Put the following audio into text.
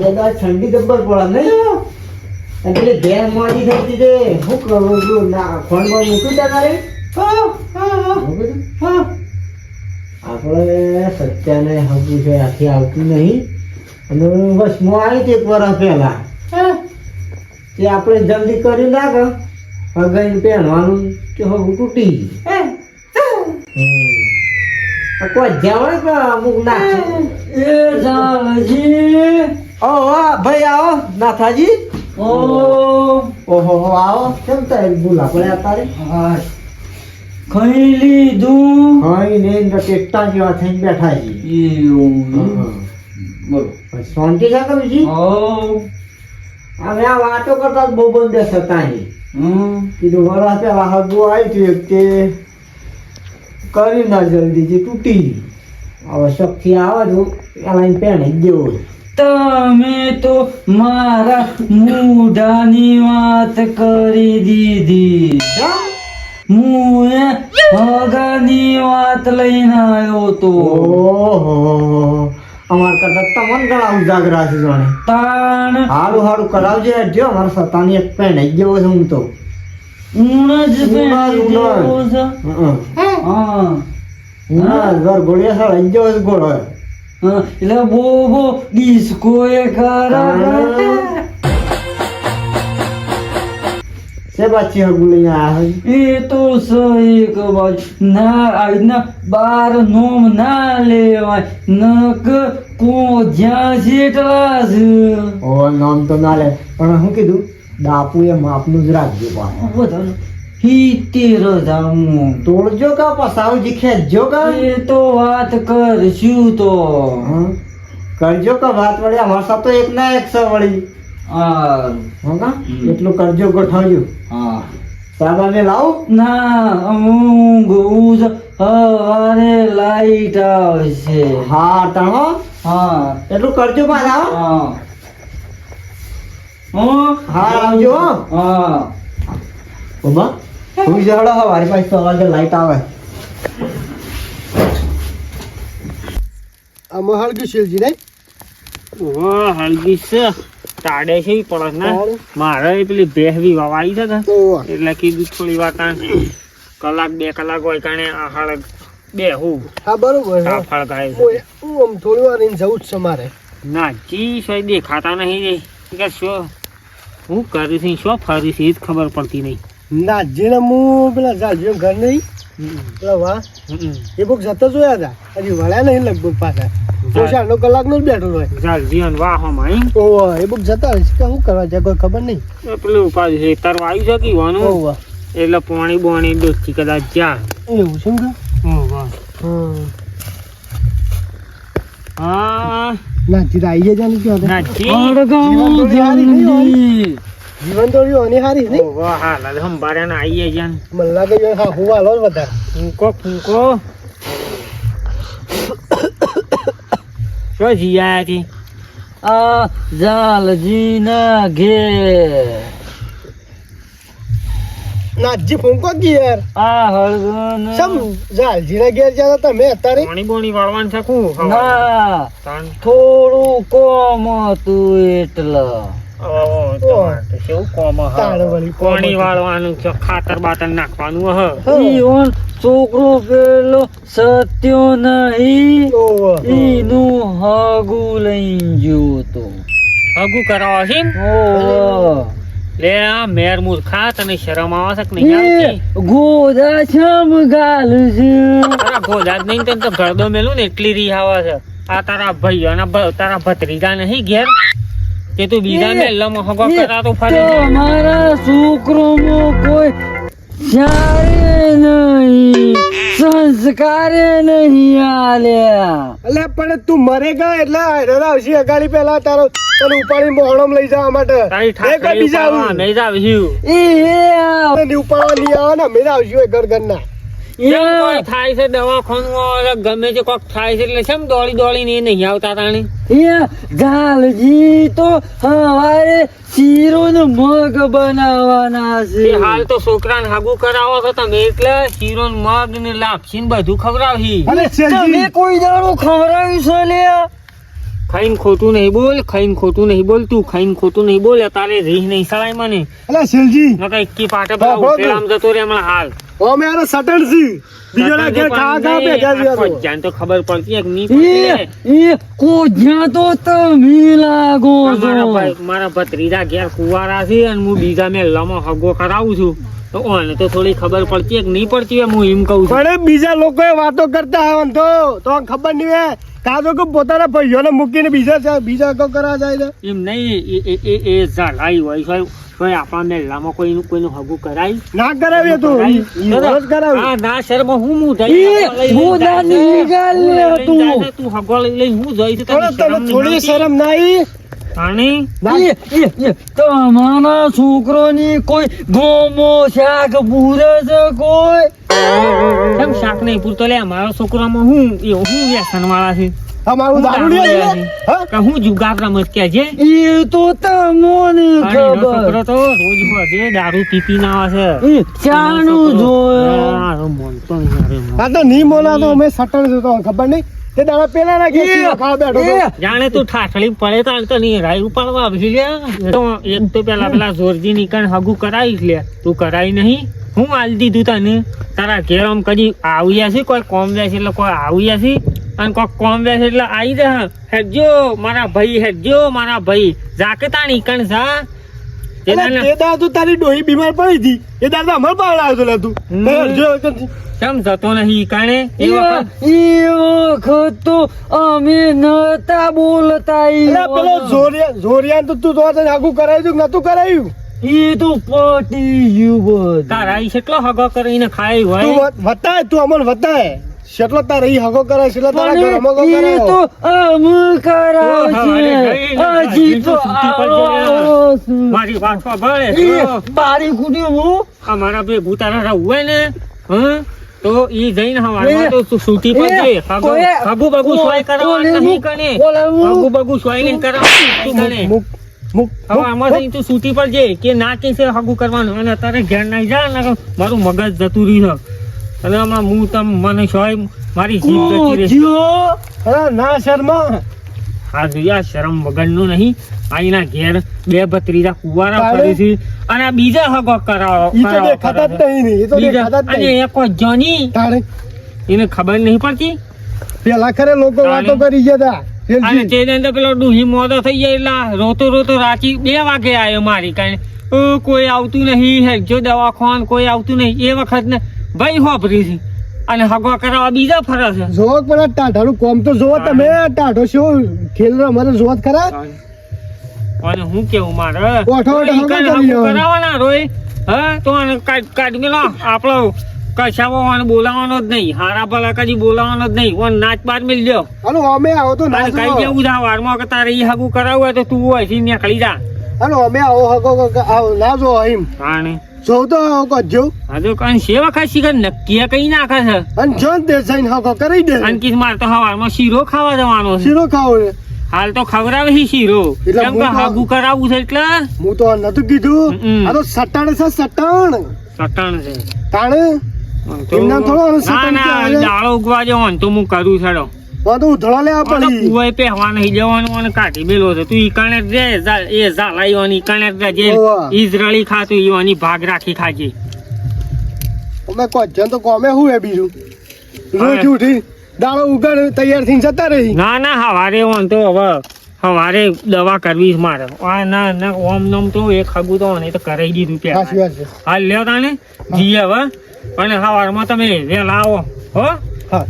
દાદા ઠંડી જબ્બર પડે નહીં એટલે ઘેર મોડી થઈ છે શું કરું ના ફોનમાં મૂક્યું તારે આપણે સત્યાને હગું છે આથી આવતું નહીં અને બસ હું આવી હતી 1 વર્ષ પહેલા તે આપણે જલ્દી કર્યું ના કે હગાઈને પહેરવાનું કે હગું તૂટી ગયું કોઈ જવાય કે અમુક ના એ જાલજી ઓહો ભાઈ આવો નાથાજી ઓહો આવો કેમ તારે બોલા પડ્યા તારે ખાઈ લીધું ખાઈ ને ટેટા જેવા થઈને બેઠા છીએ બોલો શાંતિ છે કે બીજી અમે આ વાતો કરતા બહુ બંધ થતા કીધું વરસ પેલા હગું આવ્યું હતું તે કરી ના જલ્દી જે તૂટી હવે શક્તિ આવે તો એલાઈને પહેણી જ દેવો તમે તો મારા મૂઢાની વાત કરી દીધી હું હગાની વાત લઈને આવ્યો તો ઓહો અમાર કરતા તમને ઘણા ઉજાગરા છે જોણે તાણ હારું હારું કરાવજે જો અમારા સતાની એક પહેણી જ દેવો છે હું તો ઊણ જ પહેરી ઊણ. દેવો છે હા ઘર ઘોડિયા સાડા જ દેવો છે ઘોડો એટલે બોબો ડિસ્કો એ કરા છે બાચી હગું લઈને આવ્યા એ તો સહી કબાજ ના આજના બાર નોમ ના લેવાય નક કો જ્યાં જેટલા છે ઓ નામ તો ના લે પણ શું કીધું બાપુ એ માપનું જ રાખજો પણ બધા 70,000 તોડજો કા પસાવજી ખેંચજો કા એ તો વાત કરશું તો કરજો કા વાત વળી અમારા સાથ તો એક ના 100 વળી આ હોગા એટલું કરજો ગોઠવજો હા સાબાને લાવો ના ઊંઘ ઉજ હવારે લાઈટ આવશે હા તાણો હા એટલું કરજો પાછા હા હા આવજો હા ઉમા હું જડો હો મારી પાસે સવારે લાઈટ આવે આમાં હળગી શેલજી ને ઓહો હલગી છે તાડે છે ઈ પડસ ને મારે પેલી ભેહ બી વાવાઈ છે ને એટલે કીધું થોડી વાર કાં કલાક 2 કલાક હોય કાણે આહાળ બેહું હા બરોબર સાફળ ગાય હું આમ થોડી વાર જવું જ છે મારે ના જી સોય દેખાતા નહીં રે કે શું હું કરું છું શું ફરું છું એ જ ખબર પડતી નહીં ના જેને હું પેલા જાલજીઓ ઘર નહીં પેલા વાહ એ બુક જતો જોયા હતા હજી વળ્યા નહીં લગભગ પાછા પોષાનો કલાકનો જ બેઠો હોય ચાલ જીવન વાહોમાં ઈ ઓહો એ બુક જતા હશે કે શું કરવા જાય કોઈ ખબર નહીં પેલું ઉપાધિ છે તરવા આવી છે કીવાનું ઓહો એટલે પોણી બોણી દોસ્તી કદાચ જા એવું છે ને હા ના જીરા આવી જાય ને ક્યાં ના જી જીવન તો રહ્યો અને હારી નહીં ઓહો હા લાલ હંબારે ના આઈએ જાન મને લાગે છે હા હું હાલો વધારે ફૂંકો શું જી આયા છે આ જાલજી ના ઘેર નાજી ફૂંકો કી યાર આ હળગન સમ જાલજી ના ઘેર જાતા તમે અત્યારે પાણી બોણી વાળવાનું છે કું ના તાણ થોડું કોમ હતું એટલે કેવું કોમ તાળ વળી કોમ પાણી હતું. વાળવાનું છે ખાતર બાતર નાખવાનું હ ઈ ઓન છોકરો પેલો સત્યો નહીં ઓહો ઈનું હાગું લઈને ગયો તો હગું કરાવો છે એમ? ઓહો લે આ મેર મૂર્ખા તને શરમ આવે છે કે નહીં આવતી એ ગોદા છમ ગાલ છે તારા ગોદાજ નહીં તને તો ગળદો મેલું ને એટલી રી આવે છે આ તારા ભાઈઓ તારા ભત્રીજા નહીં ઘેર કે તું બીજા ને લમ હગો કરાતો ફરે તમારા છોકરોમાં કોઈ ચારે નહીં સંસ્કારે નહીં આલ્યા અલે પણ તું મરેગા એટલે હેરાન આવશે અગાડી પેલા તારો તને ઉપાડી મોહણમ લઈ જવા માટે તારી એક ઠાકરી બીજા ઉપાડવા નહીં જાવ હ્યું એ આ તને ઉપાડવા લઈ આવો ને મેરા આવશે ઘર ઘરના કેમ કોઈ થાય છે દવાખાનું આવે ગમે તે કોક થાય છે એટલે કેમ દોડી દોડીને એ નહીં આવતા તાણી જાલજી તો હવારે શીરો ને મગ બનાવવાના તે છે હાલ તો છોકરાને હાગુ કરાવો છો તમે એટલે શીરો ને મગ ને લાપસી ને બધું ખવડાવી અરે તમે કોઈ દાડો ખવડાવ્યું છે લ્યા ખાઈને ખોટું નહીં બોલ, ખાઈને ખોટું નહીં બોલ, તું ખાઈને ખોટું નહીં બોલ, તારે રીહ નહીં સળાય મને. અલા શેલજી નકર એકી પાટે પેલા હા, બોલ. ઉતેલામ જતો રે હમણાં હાલ. અમે આને સટણ છી બીજોના ઘેર ખાવા ભેગા છીએ આખો તો. જાન તો ખબર પડતી એક નહીં પડતી ને. એ કોજ્યા તો તમે લાગો મારા ભત્રીજા ઘેર કુવારા છે અને હું બીજા મેં લમો હગો કરાવું છું તો ઓને તો થોડી ખબર પડતી એક નહીં પડતી હોય, હું એમ કહું છું. પણ બીજા લોકોએ વાતો કરતા હોય તો ખબર નહીં હોય કાજો કે પોતાના ભાઈઓને મૂકીને બીજા કો કરવા જાય છે. એમ નહીં એ ઝાલાઈ હોય છે. કોઈ આપણા મેળામાં કોઈનું હગું કરાય ના કરાવીએ તો ઈ વરસ કરાવી. આ ના શર્મા હું હું દાદી ગાલ લે તું. તું હગો લઈ લઈ હું જઈશ તને થોડી શરમ નાઈ તમારા છોકરોની કોઈ ગોમો શાક પૂરે છે કોઈ કેમ શાક નહીં પૂરતો લે મારા છોકરામાં હું વ્યસન વાળા છે અમારું દારૂ લે છે હા કે હું જુગાર રમત કે છે એ તો તમને ખબર છોકરો તો રોજ બધે દારૂ પીપી ના આવે છે એ ચાનું જોયો આ મોનતો નહીં અરે મોન. આ તો નહીં મોના તો અમે સટણ છે તો ખબર નહીં તે દાડા પેલા ના ઘેર ખાવા બેઠો તો. જાણે તું ઠાઠડી પડે તો હાલ તો નહીં રાઈ ઉપાડવા આવી લે તો એક તો પેલા જોરજી નીકળ હગું કરાવીશ લે તું કરાવી નહીં હું આલ દીધું તને તારા ઘેર આમ કદી આવ્યા છે કોઈ કોમ જાય છે એટલે કોઈ આવ્યા છે અને કોઈ કોમ જાય છે એટલે આવી જા હેડજો મારા ભાઈ જાકે તા નીકળ જા તે દાડા તો તારી ડોહી બીમાર પડી હતી એ દાડા અમાર પાવડા આવ્યો લે તું કેમ જતો નહીં કાણે એ એ વખત વખત તો અમે નતા બોલતા પેલો જોરિયાન તો તું તો આગું કરાવી દઉં નતું કરાવ્યું એ તો પટી ગયું બધું તારા ઈ કેટલો હગો કરીને ખાય હોય તું વતાય તું અમન વતાય કેટલો તારે ઈ હગો કરાય કેટલો તારા ઘર અમો પણ એ કરાયો તો આમ કરાવશે હજી તો આવો છે. મારી વાત સાંભળે એ બારી કુટી હું અમારા બે ભૂતારા રહું ને હા તો ઈ જઈને હવારમાં તો સૂટી પર જઈ હગુ બગુ સોય કરાવવા નહીં કને હગુ બગુ સોય નહીં કરાવવા નહીં કને મુક હવારમાં જઈને તું સૂટી પર જઈ કે ના કે છે હગુ કરવાનું અને અત્યારે ઘેર નહીં જા ને મારું મગજ જતું રહ્યું છે અને હમણાં હું તમ મને સોય મારી જીભ જતી રહેશે અરે ના શર્મા આ જોયા શરમ વગરનું નહીં આઈના ઘેર બે ભત્રીજા કુવારા કરે છે અને આ બીજા હગો કરાવો ઈ તો દેખાતા જ નહીં ને ઈ તો દેખાતા જ અને નહીં એક જોની તારે એને ખબર નહીં પડતી પેલા ખરે લોકો વાતો કરી ગયા હતા અને તે અંદર પેલો ડૂહી મોડો થઈ જાય એટલે રોતો રાચી 2 વાગે આવ્યો મારી કારણે કોઈ આવતું નહીં હેજો દવાખાન કોઈ આવતું નહીં એ વખત ને ભાઈ હોભરી છે અને હગો કરાવવા બીજા ફરે છે જોવો પણ ટાઢાનું કોમ તો જોવો તમે ટાઢો શું ખેલ અમારે જોત ખરા અને હું કેવું મારે ઓઠો ઓઠો હગો કરી લેવાનો. કરાવવાના રોય હા તો આને કાઢ મેલો આપણો કશાવો બોલાવાનો જ નહીં હારા ભલા કદી બોલાવાનો જ નહીં ઓન નાચ બાર મેલ લ્યો હાલો અમે આવો તો ના અને કઈ જોવો. જેવું થા વારમાં કે તારે ઈ હગું કરાવવું હોય તો તું હોય થી નીકળી જા હાલો અમે આવો હગો આવો ના જો એમ હાને જોવ તો આવો કરજો હજુ કઈ સે વખત શીખર નક્કી કઈ નાખે છે અને જોન તે જઈને હગો કરી દે અને કીસ માર તો હવારમાં શીરો ખાવા જવાનો છે શીરો ખાવો ને હાલ તો ખવડાવે છે શીરો એટલે કેમ કે હું તો- હગું કરાવવું છે એટલે હું તો નતું કીધું આ તો સટાણ છે સટાણ સટણ છે તાણે તો એમના થોડો ના સટાણ ના કહેવાય. દાળો ઉગવા જવાનું તો હું કરું છડો તો ઉધળો લે પડી કુવાય પહેવા નહીં જવાનું અને કાઢી મેલો છે તું ઈ કણે જ રે એ ઝાલાઈવાની કણે જ જે હોવા. ઈઝરાયલી ખાતું ઈવાની ભાગ રાખી ખાજે અમે કોજન તો કોમે હું હે બીજું રોજ ઉઠી દાડો ઉગાડ તૈયાર થઈને જતા રહી ના ના હવારે ઓન તો હવે હવારે દવા કરવી છે મારે આ ના ના ઓમ નમ તો એક હગું તો નહીં તો કરાઈ દીધું સાચી ત્યાં વાત છે હાલ લ્યો તાને જી હવે અને હવારમાં તમે વહેલા આવો હો હા